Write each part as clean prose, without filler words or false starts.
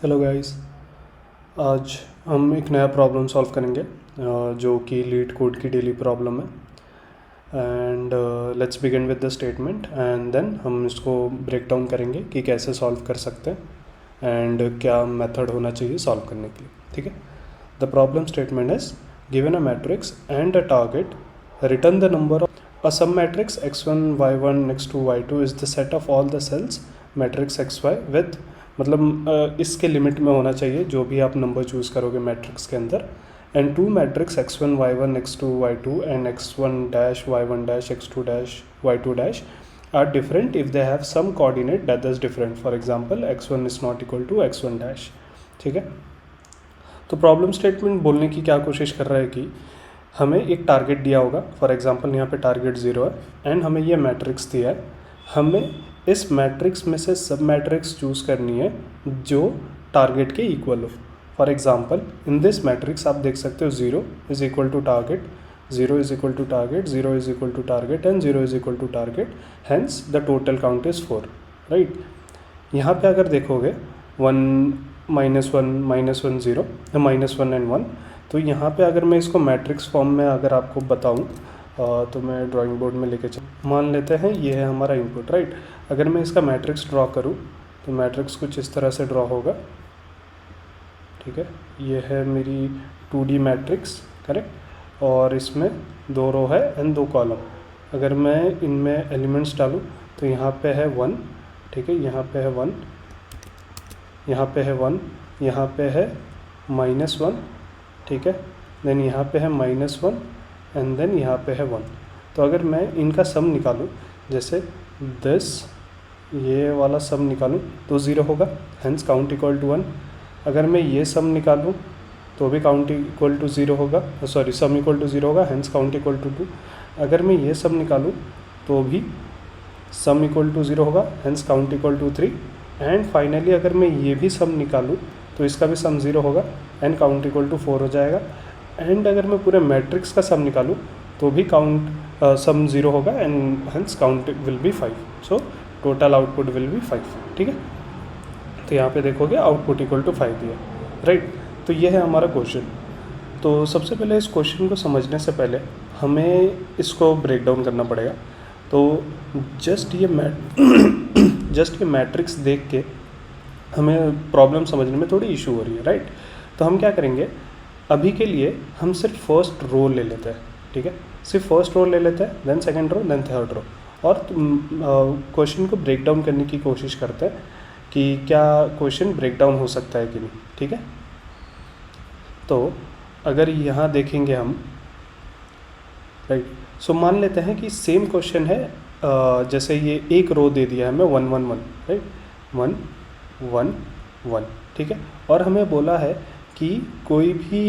Hello guys. आज हम एक नया प्रॉब्लम सॉल्व करेंगे जो कि लीड कोड की डेली प्रॉब्लम है। And let's begin with the statement and then हम इसको ब्रेक डाउन करेंगे कि कैसे सॉल्व कर सकते हैं एंड क्या मेथड होना चाहिए सॉल्व करने के लिए। ठीक है। The problem statement is given a matrix and a target, return the number of a sum matrix x1 y1 x2 y2 is the set of all the cells matrix xy with, मतलब इसके limit में होना चाहिए जो भी आप number choose करोगे matrix के अंदर, and two matrix x1 y1 x2 y2 and x1 dash y1 dash x2 dash y2 dash are different if they have some coordinate that is different, for example x1 is not equal to x1 dash. ठीक है। तो problem statement बोलने की क्या कोशिश कर रहा है कि हमें एक टारगेट दिया होगा, फॉर एग्जांपल यहाँ पे टारगेट 0 है एंड हमें ये मैट्रिक्स दिया है। हमें इस मैट्रिक्स में से सब मैट्रिक्स चूज़ करनी है जो टारगेट के इक्वल हो। For example in this matrix आप देख सकते हो 0 is equal to target, 0 is equal to target, 0 is equal to target and 0 is equal to target, hence the total count is 4, right. यहाँ पे अगर देखोगे 1 -1 0 -1 एंड 1, तो यहाँ पे अगर मैं इसको मैट्रिक्स फॉर्म में अगर आपको बताऊँ तो मैं ड्राइंग बोर्ड में लेके चल, मान लेते हैं ये है हमारा इनपुट, राइट। अगर मैं इसका मैट्रिक्स ड्रॉ करूँ तो मैट्रिक्स कुछ इस तरह से ड्रॉ होगा। ठीक है। ये है मेरी 2D मैट्रिक्स, करेक्ट, और इसमें 2 रो है एंड 2 कॉलम। अगर मैं इनमें एलिमेंट्स डालूँ तो यहाँ पे है 1, ठीक है, यहाँ पे है 1, यहाँ पे है 1, यहाँ पे है -1, ठीक है, देन यहाँ पे है -1 एंड देन यहाँ पे है 1। तो अगर मैं इनका सम निकालूँ, जैसे दिस ये वाला सम निकालूँ तो 0 होगा, हैंस काउंट इक्वल टू 1। अगर मैं ये सम निकालूँ तो भी काउंट इक्वल टू 0 होगा, सॉरी सम इक्वल टू 0 होगा, हैंस काउंट इक्वल टू 2। अगर मैं ये सम निकालूँ तो भी सम इक्वल टू 0 होगा, hence count equal to 3। And finally अगर मैं ये भी सम निकालूँ तो इसका भी सम 0 होगा एंड काउंट इक्वल टू 4 हो जाएगा। एंड अगर मैं पूरे मैट्रिक्स का सम निकालूँ तो भी काउंट सम 0 होगा and hence count will be 5। So total output will be 5। ठीक है। तो यहाँ पे देखोगे आउटपुट इक्वल टू 5 दिया, राइट। तो ये है हमारा क्वेश्चन। तो सबसे पहले इस क्वेश्चन को समझने से पहले हमें इसको ब्रेक डाउन करना पड़ेगा। तो जस्ट ये मैट्रिक्स देख के हमें प्रॉब्लम समझने में थोड़ी इशू हो रही है, राइट। तो हम क्या करेंगे, अभी के लिए हम सिर्फ फर्स्ट रो ले लेते हैं। ठीक है, सिर्फ फर्स्ट रो ले लेते हैं, then second row, then third row, और क्वेश्चन को ब्रेक डाउन करने की कोशिश करते हैं कि क्या क्वेश्चन ब्रेक डाउन हो सकता है कि नहीं। ठीक है। तो अगर यहाँ देखेंगे हम, राइट, सो मान लेते हैं कि सेम क्वेश्चन है, जैसे ये एक रो दे दिया है हमें 1 1 1, राइट, 1 1 1, ठीक है, और हमें बोला है कि कोई भी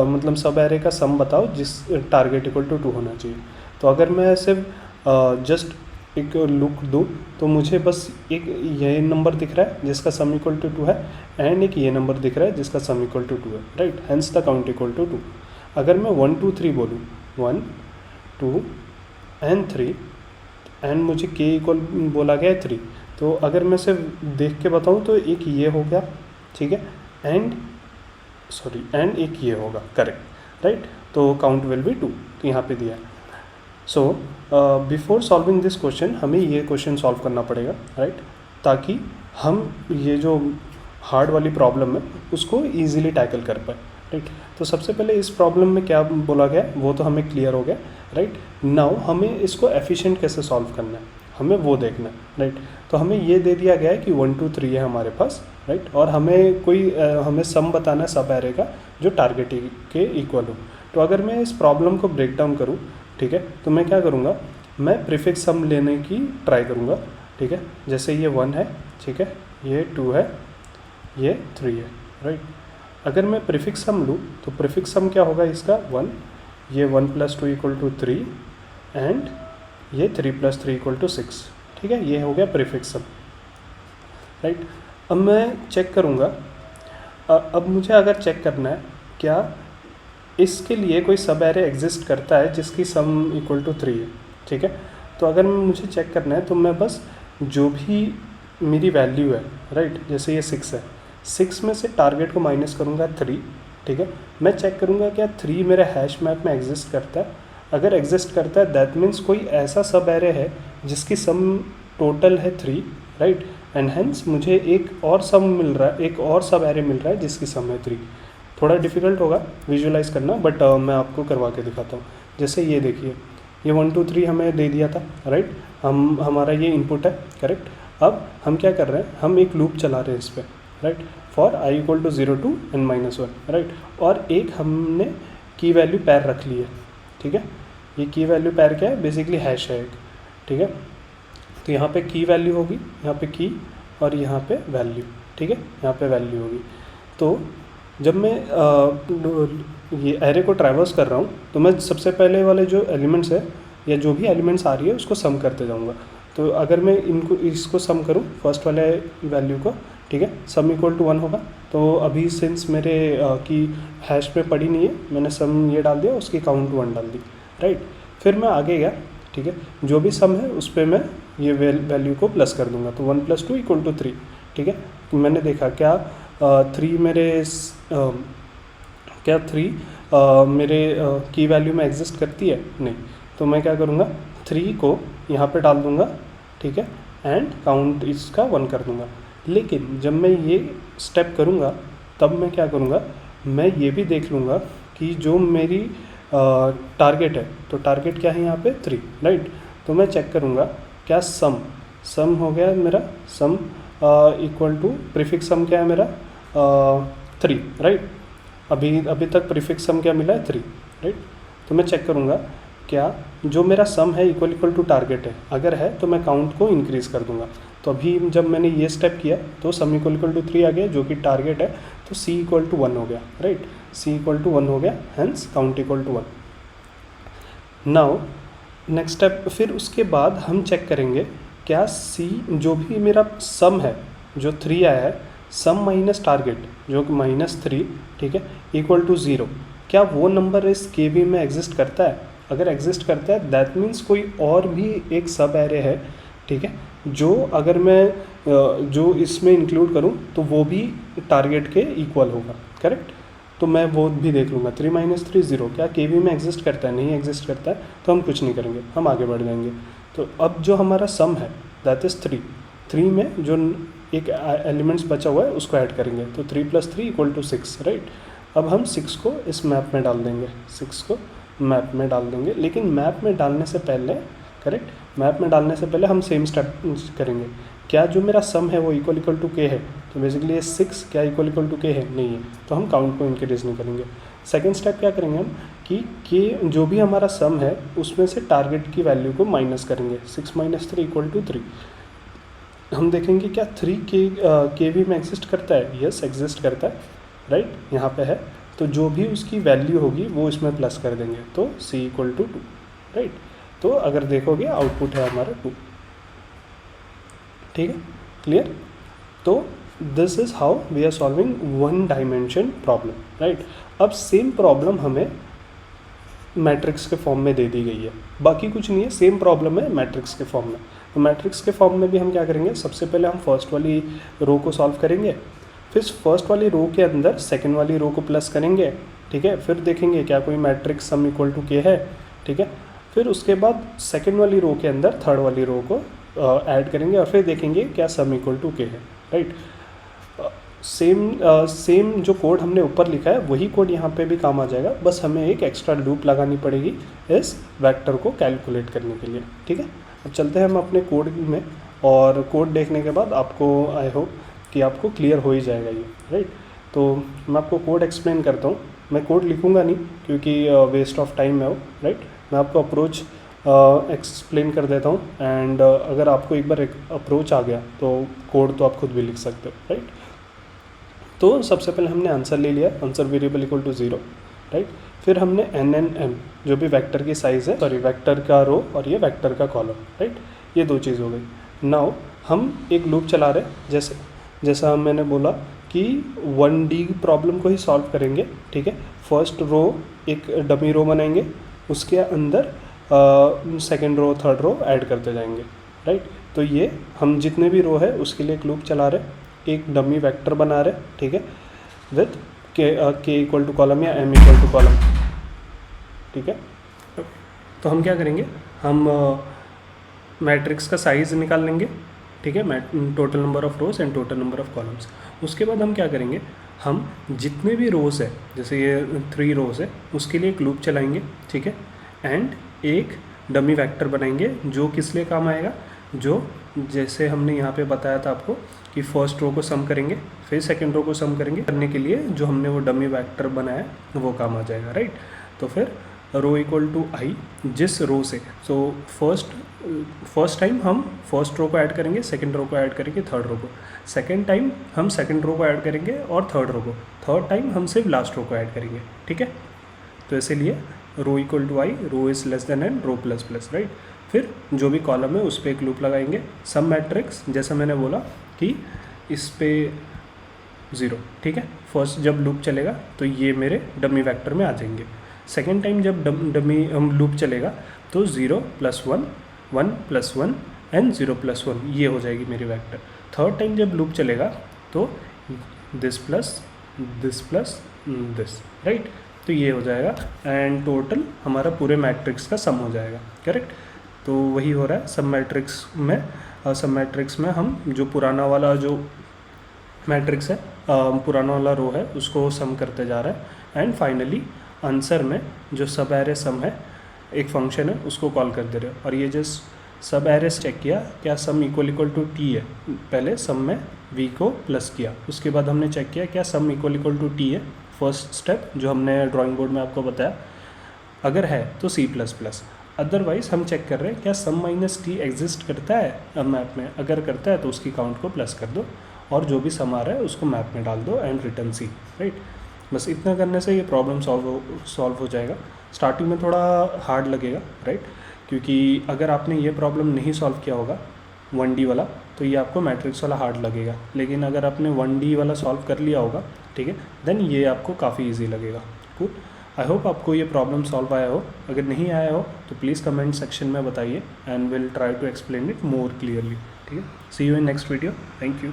मतलब सब एरे का सम बताओ जिस टारगेट इक्वल टू 2 होना चाहिए। तो अगर मैं सिर्फ जस्ट एक लुक दूँ तो मुझे बस एक ये नंबर दिख रहा है जिसका सम इक्वल टू 2 है एंड एक ये नंबर दिख रहा है जिसका सम इक्वल टू 2 है, right, hence the count equal to 2। अगर मैं 1 2 3 बोलूँ, 1 2 एंड 3 एंड मुझे के इक्वल बोला गया है 3, तो अगर मैं सिर्फ देख के बताऊँ तो एक ये हो गया, ठीक है, एंड एक ये होगा, करेक्ट, राइट। तो काउंट विल बी 2, तो यहाँ पे दिया है। So before solving this question हमें ये क्वेश्चन सॉल्व करना पड़ेगा, राइट, ताकि हम ये जो हार्ड वाली प्रॉब्लम है उसको ईजिली टैकल कर पाए, राइट। तो सबसे पहले इस प्रॉब्लम में क्या बोला गया वो तो हमें क्लियर हो गया, राइट। नाउ हमें इसको एफिशिएंट कैसे सॉल्व करना है हमें वो देखना है, राइट। तो हमें ये दे दिया गया है कि 1 2 3 है हमारे पास, राइट, और हमें हमें सम बताना है सब एरे का जो टारगेट के इक्वल हो। तो अगर मैं इस प्रॉब्लम को ब्रेक डाउन करूँ, ठीक है, तो मैं क्या करूँगा, मैं प्रीफिक्स सम लेने की ट्राई करूँगा। ठीक है, जैसे ये 1 है, ठीक है, ये 2 है, ये 3 है, राइट। अगर मैं प्रीफिक्स सम लूँ तो प्रीफिक्स सम क्या होगा इसका 1, ये 1 + 2 = 3 एंड ये 3 + 3 = 6, ठीक है, ये हो गया प्रीफिक्स सम, राइट। अब मैं चेक करूँगा, अब मुझे अगर चेक करना है क्या इसके लिए कोई सब एरे एग्जिस्ट करता है जिसकी सम इक्वल टू 3 है, ठीक है। तो अगर मुझे चेक करना है तो मैं बस जो भी मेरी वैल्यू है, राइट, जैसे ये 6 है 6 में से टारगेट को माइनस करूँगा 3, ठीक है। मैं चेक करूँगा क्या 3 मेरे हैश मैप में एग्जिस्ट करता है। अगर एग्जिस्ट करता है दैट मीन्स कोई ऐसा सब एरे है जिसकी सम टोटल है 3, राइट, एंड हेंस मुझे एक और सम मिल रहा है, एक और सब एरे मिल रहा है जिसकी सम है 3। थोड़ा डिफिकल्ट होगा विजुअलाइज करना, बट मैं आपको करवा के दिखाता हूँ। जैसे ये देखिए, ये 1 2 3 हमें दे दिया था, राइट, हमारा ये इनपुट है, करेक्ट। अब हम क्या कर रहे हैं, हम एक लूप चला रहे हैं इस पर, right, for i equal to 0 to n-1, right, और एक हमने की वैल्यू पैर रख ली है, ठीक है। ये की वैल्यू पैर क्या है, बेसिकली हैश है एक, ठीक है। तो यहाँ पे की वैल्यू होगी, यहाँ पे की, और यहाँ पे वैल्यू, ठीक है, यहाँ पे वैल्यू होगी। तो जब मैं ये एरे को ट्रैवर्स कर रहा हूँ तो मैं सबसे पहले वाले जो एलिमेंट्स है या जो भी एलिमेंट्स आ रही है उसको सम करते जाऊँगा। तो अगर मैं इसको सम करूँ फर्स्ट वाले वैल्यू को, ठीक है, सम इक्वल टू 1 होगा। तो अभी सिंस मेरे की हैश में पड़ी नहीं है, मैंने सम ये डाल दिया, उसकी काउंट 1 डाल दी, राइट। फिर मैं आगे गया, ठीक है, जो भी सम है उस पर मैं ये वैल्यू को प्लस कर दूंगा। तो 1 + 2 = 3, ठीक है। मैंने देखा क्या 3 मेरे क्या 3 मेरे की वैल्यू में एग्जिस्ट करती है, नहीं। तो मैं क्या करूँगा, 3 को यहाँ पे डाल दूँगा, ठीक है, एंड काउंट इसका 1 कर दूँगा। लेकिन जब मैं ये स्टेप करूँगा तब मैं क्या करूँगा, मैं ये भी देख लूँगा कि जो मेरी टारगेट है, तो टारगेट क्या है यहाँ पे 3, राइट। तो मैं चेक करूँगा क्या सम हो गया मेरा, सम इक्वल टू प्रीफिक्स सम क्या है मेरा 3, राइट। अभी तक प्रीफिक्स सम क्या मिला है 3, राइट। तो मैं चेक करूँगा क्या जो मेरा सम है इक्वल टू टारगेट है, अगर है तो मैं काउंट को इंक्रीज़ कर दूँगा। तो अभी जब मैंने ये स्टेप किया तो सम इक्वल टू 3 आ गया जो कि टारगेट है, तो c इक्वल टू 1 हो गया, राइट, c इक्वल टू 1 हो गया, hence count equal to 1। Now next step, फिर उसके बाद हम चेक करेंगे क्या c जो भी मेरा सम है जो 3 आया है, सम माइनस टारगेट जो कि -3, ठीक है, इक्वल टू 0, क्या वो नंबर इस KB में एग्जिस्ट करता है। अगर एग्जिस्ट करता है दैट मीन्स कोई और भी एक सब एरे है, ठीक है, जो अगर मैं जो इसमें इंक्लूड करूं तो वो भी टारगेट के इक्वल होगा, करेक्ट। तो मैं वो भी देख लूँगा 3 - 3 0, क्या KB में एग्जिस्ट करता है, नहीं एग्जिस्ट करता है तो हम कुछ नहीं करेंगे, हम आगे बढ़ जाएंगे। तो अब जो हमारा सम है दैट इज़ 3 में जो एक एलिमेंट्स बचा हुआ है उसको ऐड करेंगे, तो 3 + 3 = 6, राइट। अब हम 6 को इस मैप में डाल देंगे, 6 को मैप में डाल देंगे। लेकिन मैप में डालने से पहले, करेक्ट, मैप में डालने से पहले हम सेम स्टेप करेंगे, क्या जो मेरा सम है वो इक्वल टू k है। तो बेसिकली ये 6 क्या इक्वल टू k है, नहीं है, तो हम काउंट को इंक्रीज नहीं करेंगे। सेकंड स्टेप क्या करेंगे हम कि k जो भी हमारा सम है उसमें से टारगेट की वैल्यू को माइनस करेंगे, 6 - 3 = 3। हम देखेंगे क्या 3 KB में एग्जिस्ट करता है, यस एग्जिस्ट करता है, राइट, यहाँ पे है। तो जो भी उसकी वैल्यू होगी वो इसमें प्लस कर देंगे, तो c = 2, राइट। तो अगर देखोगे आउटपुट है हमारा 2, ठीक है, क्लियर। तो this is how we are solving 1 dimension problem, right. अब सेम प्रॉब्लम हमें मैट्रिक्स के फॉर्म में दे दी गई है, बाकी कुछ नहीं है, सेम प्रॉब्लम है मैट्रिक्स के फॉर्म में। तो मैट्रिक्स के फॉर्म में भी हम क्या करेंगे, सबसे पहले हम फर्स्ट वाली रो को सॉल्व करेंगे, फिर फर्स्ट वाली रो के अंदर सेकंड वाली रो को प्लस करेंगे, ठीक है। फिर देखेंगे क्या कोई matrix sum equal to k है, ठीक है। फिर उसके बाद सेकंड वाली रो के अंदर थर्ड वाली रो को ऐड करेंगे और फिर देखेंगे क्या सम इक्वल टू k है, राइट। सेम जो कोड हमने ऊपर लिखा है वही कोड यहाँ पे भी काम आ जाएगा, बस हमें एक एक्स्ट्रा लूप लगानी पड़ेगी इस वेक्टर को कैलकुलेट करने के लिए, ठीक है। अब चलते हैं हम अपने कोड में, और कोड देखने के बाद आपको आई होप कि आपको क्लियर हो ही जाएगा ये, राइट। तो मैं आपको कोड एक्सप्लेन करता हूँ, मैं कोड लिखूँगा नहीं क्योंकि वेस्ट ऑफ टाइम है वो, राइट। मैं आपको अप्रोच एक्सप्लेन कर देता हूँ, एंड अगर आपको एक बार अप्रोच आ गया तो कोड तो आप खुद भी लिख सकते हो, राइट। तो सबसे पहले हमने आंसर ले लिया, answer variable equal to 0, right. फिर हमने n जो भी वेक्टर की साइज़ है, सॉरी वेक्टर का रो और ये वेक्टर का कॉलम, राइट, ये 2 चीज़ हो गई। नाउ हम एक लूप चला रहे, जैसा मैंने बोला कि 1D प्रॉब्लम को ही सॉल्व करेंगे, ठीक है। फर्स्ट रो एक डमी रो बनाएंगे, उसके अंदर second row third row add करते जाएंगे, राइट। तो ये हम जितने भी रो है उसके लिए एक लूप चला रहे, एक डमी वेक्टर बना रहे, ठीक है, विथ के इक्वल टू कॉलम या एम इक्वल टू कॉलम, ठीक है। तो हम क्या करेंगे, हम मैट्रिक्स का साइज़ निकाल लेंगे, ठीक है, total number of rose and total number of columns. उसके बाद हम क्या करेंगे, हम जितने भी रोज़ है, जैसे ये 3 रोज़ है, उसके लिए एक लूप चलाएंगे, ठीक है, एंड एक डमी वेक्टर बनाएंगे जो किस लिए काम आएगा, जो जैसे हमने यहाँ पे बताया था आपको कि फर्स्ट रो को सम करेंगे, फिर सेकंड रो को सम करेंगे, करने के लिए जो हमने वो डमी वेक्टर बनाया वो काम आ जाएगा, राइट। तो फिर रो इक्वल टू आई, जिस रो से, सो फर्स्ट टाइम हम फर्स्ट रो को ऐड करेंगे, सेकंड रो को ऐड करेंगे, थर्ड रो को, सेकंड टाइम हम सेकंड रो को ऐड करेंगे और थर्ड रो को, थर्ड टाइम हम सिर्फ लास्ट रो को ऐड करेंगे, ठीक है। तो इसीलिए row equal to I, row is less than N, row plus plus, right. फिर जो भी कॉलम है उस पर एक लूप लगाएंगे, सम मैट्रिक्स, जैसा मैंने बोला कि इस पे 0, ठीक है। फर्स्ट जब लूप चलेगा तो ये मेरे डमी वेक्टर में आ जाएंगे। सेकेंड टाइम जब डमी लूप चलेगा तो 0 + 1, 1 + 1 एंड 0 + 1, ये हो जाएगी मेरी वेक्टर। थर्ड टाइम जब लूप चलेगा तो दिस प्लस दिस, राइट। तो ये हो जाएगा एंड टोटल हमारा पूरे मैट्रिक्स का सम हो जाएगा, करेक्ट। तो वही हो रहा है सब मैट्रिक्स में। सब मैट्रिक्स में हम जो पुराना वाला जो मैट्रिक्स है, पुराना वाला रो है, उसको सम करते जा रहा है एंड फाइनली आंसर में जो सब एरे सम है, एक फंक्शन है, उसको कॉल कर दे रहे हो। और ये जस्ट सब एरे चेक किया क्या सम इक्वल टू टी है, पहले सम में v को प्लस किया, उसके बाद हमने चेक किया क्या सम इक्वल टू टी है, फर्स्ट स्टेप जो हमने ड्राइंग बोर्ड में आपको बताया, अगर है तो C++, अदरवाइज हम चेक कर रहे हैं क्या सम माइनस टी एग्जिस्ट करता है मैप में, अगर करता है तो उसकी काउंट को प्लस कर दो और जो भी सम आ रहा है उसको मैप में डाल दो एंड रिटर्न C, राइट। बस इतना करने से ये प्रॉब्लम सॉल्व हो जाएगा। स्टार्टिंग में थोड़ा हार्ड लगेगा, राइट, क्योंकि अगर आपने ये प्रॉब्लम नहीं सॉल्व किया होगा 1D वाला तो ये आपको मैट्रिक्स वाला हार्ड लगेगा, लेकिन अगर आपने 1D वाला सॉल्व कर लिया होगा, ठीक है, देन ये आपको काफ़ी ईजी लगेगा। कूल, आई होप आपको ये प्रॉब्लम सॉल्व आया हो। अगर नहीं आया हो तो प्लीज़ कमेंट सेक्शन में बताइए and will try to explain it more clearly, ठीक है। See you in next video, thank you.